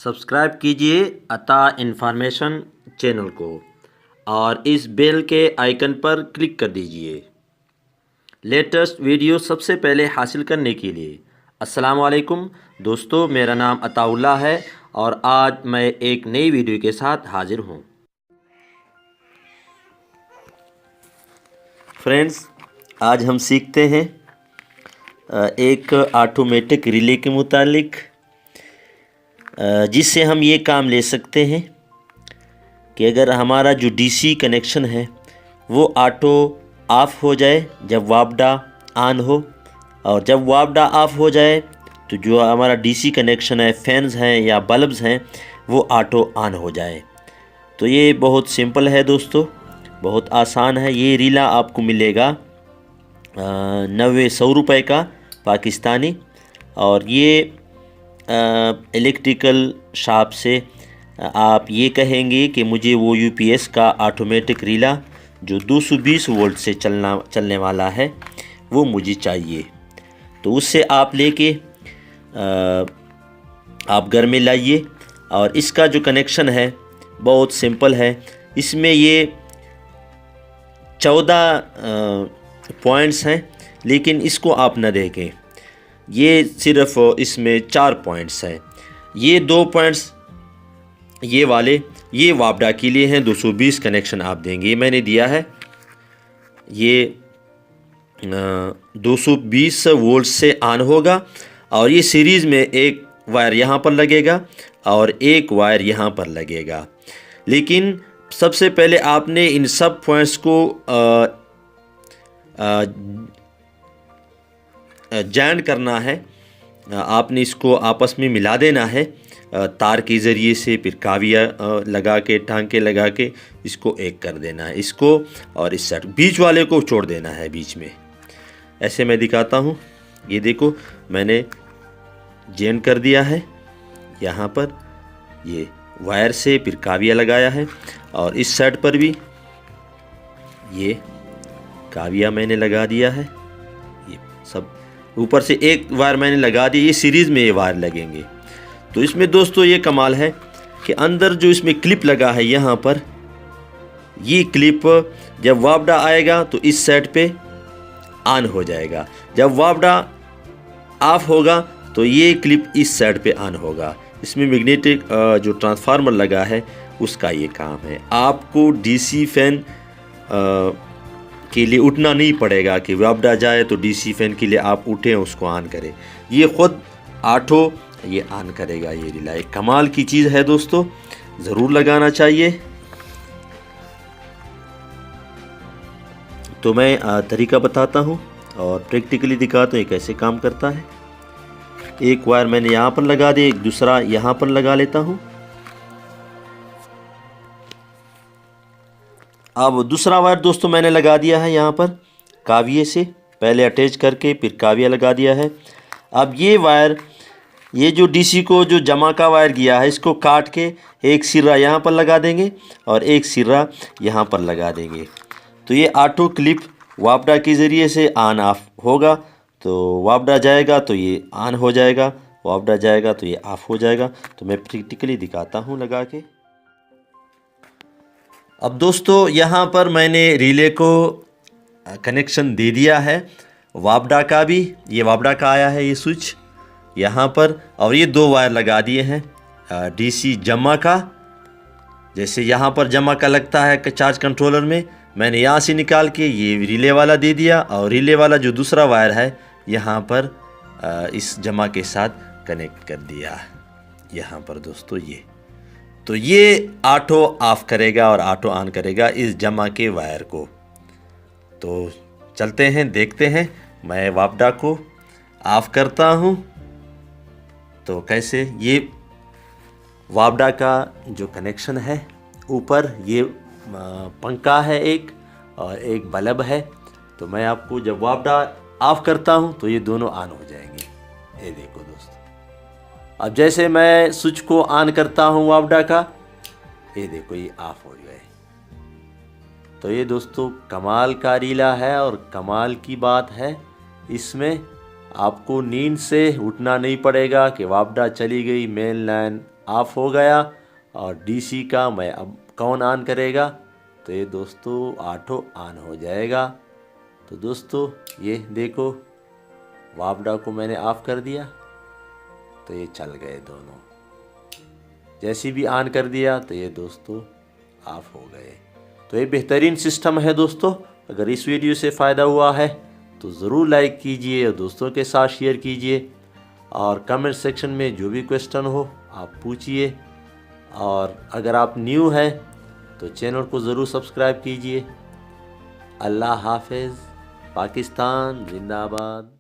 Subscribe कीजिए अता information channel को और इस बेल के आइकन पर क्लिक कर दीजिए लेटेस्ट वीडियो सबसे पहले हासिल करने के लिए। अस्सलाम वालेकुम दोस्तों, मेरा नाम अताउल्लाह है और आज मैं एक नई वीडियो के साथ हाजिर हूँ। फ्रेंड्स, आज हम सीखते हैं एक ऑटोमेटिक रिले के मुतालिक, जिससे हम ये काम ले सकते हैं कि अगर हमारा जो डीसी कनेक्शन है वो ऑटो ऑफ़ हो जाए जब वापडा ऑन हो, और जब वापडा ऑफ़ हो जाए तो जो हमारा डीसी कनेक्शन है, फैंस हैं या बल्ब्स हैं, वो ऑटो ऑन हो जाए। तो ये बहुत सिंपल है दोस्तों, बहुत आसान है। ये रिला आपको मिलेगा 90-100 रुपये का पाकिस्तानी, और ये इलेक्ट्रिकल शॉप से आप ये कहेंगे कि मुझे वो यूपीएस का ऑटोमेटिक रिला जो 220 वोल्ट से चलने वाला है वो मुझे चाहिए। तो उससे आप लेके आप घर में लाइए, और इसका जो कनेक्शन है बहुत सिंपल है। इसमें ये 14 पॉइंट्स हैं, लेकिन इसको आप न देखें, ये सिर्फ इसमें 4 पॉइंट्स हैं। ये 2 पॉइंट्स ये वाले ये वापडा के लिए हैं। 220 कनेक्शन आप देंगे, ये मैंने दिया है। ये 220 वोल्ट से ऑन होगा, और ये सीरीज़ में एक वायर यहाँ पर लगेगा और एक वायर यहाँ पर लगेगा। लेकिन सबसे पहले आपने इन सब पॉइंट्स को जॉइंट करना है। आपने इसको आपस में मिला देना है तार के ज़रिए से, फिर काविया लगा के, टांके लगा के इसको एक कर देना है, इसको और इस साइड बीच वाले को छोड़ देना है बीच में। ऐसे मैं दिखाता हूँ, ये देखो मैंने जॉइन कर दिया है यहाँ पर, ये वायर से फिर काविया लगाया है, और इस साइड पर भी ये काविया मैंने लगा दिया है। ये सब ऊपर से एक वायर मैंने लगा दिया, ये सीरीज़ में ये वायर लगेंगे। तो इसमें दोस्तों ये कमाल है कि अंदर जो इसमें क्लिप लगा है यहाँ पर, ये क्लिप जब वापडा आएगा तो इस साइड पे ऑन हो जाएगा, जब वापडा ऑफ होगा तो ये क्लिप इस साइड पे ऑन होगा। इसमें मैग्नेटिक जो ट्रांसफार्मर लगा है उसका ये काम है। आपको डीसी फैन के लिए उठना नहीं पड़ेगा कि वापडा जाए तो डीसी फैन के लिए आप उठें उसको ऑन करें, ये खुद ऑटो ये ऑन करेगा। ये रिला एक कमाल की चीज़ है दोस्तों, ज़रूर लगाना चाहिए। तो मैं तरीका बताता हूँ और प्रैक्टिकली दिखाता हूँ ये कैसे काम करता है। एक वायर मैंने यहाँ पर लगा दिया, एक दूसरा यहाँ पर लगा लेता हूँ। अब दूसरा वायर दोस्तों मैंने लगा दिया है यहाँ पर काविये से, पहले अटैच करके फिर काविया लगा दिया है। अब ये वायर, ये जो डीसी को जो जमा का वायर गया है, इसको काट के एक सिरा यहाँ पर लगा देंगे और एक सिरा यहाँ पर लगा देंगे। तो ये ऑटो क्लिप वापडा के ज़रिए से ऑन ऑफ होगा। तो वापडा जाएगा तो ये ऑन हो जाएगा, वापडा जाएगा तो ये ऑफ हो जाएगा। तो मैं प्रैक्टिकली दिखाता हूँ लगा के। अब दोस्तों यहाँ पर मैंने रिले को कनेक्शन दे दिया है, वापडा का भी, ये वापडा का आया है ये स्विच यहाँ पर, और ये 2 वायर लगा दिए हैं डीसी जमा का। जैसे यहाँ पर जमा का लगता है चार्ज कंट्रोलर में, मैंने यहाँ से निकाल के ये रिले वाला दे दिया, और रिले वाला जो दूसरा वायर है यहाँ पर इस जमा के साथ कनेक्ट कर दिया यहाँ पर दोस्तों। ये तो ये ऑटो ऑफ करेगा और ऑटो ऑन करेगा इस जमा के वायर को। तो चलते हैं, देखते हैं। मैं वापडा को ऑफ करता हूँ तो कैसे। ये वापडा का जो कनेक्शन है, ऊपर ये पंखा है एक और एक बल्ब है। तो मैं आपको जब वापडा ऑफ करता हूँ तो ये दोनों ऑन हो जाएंगे। ये देखो दोस्तों, अब जैसे मैं स्विच को ऑन करता हूँ वापडा का, ये देखो ये ऑफ हो गए। तो ये दोस्तों कमाल का रिला है, और कमाल की बात है इसमें आपको नींद से उठना नहीं पड़ेगा कि वापडा चली गई, मेन लाइन ऑफ हो गया। और डीसी का मैं अब कौन ऑन करेगा, तो ये दोस्तों ऑटो ऑन हो जाएगा। तो दोस्तों ये देखो वापडा को मैंने ऑफ कर दिया तो ये चल गए दोनों। जैसे भी ऑन कर दिया तो ये दोस्तों ऑफ हो गए। तो ये बेहतरीन सिस्टम है दोस्तों। अगर इस वीडियो से फ़ायदा हुआ है तो ज़रूर लाइक कीजिए और दोस्तों के साथ शेयर कीजिए। और कमेंट सेक्शन में जो भी क्वेश्चन हो आप पूछिए। और अगर आप न्यू हैं तो चैनल को ज़रूर सब्सक्राइब कीजिए। अल्लाह हाफिज़। पाकिस्तान जिंदाबाद।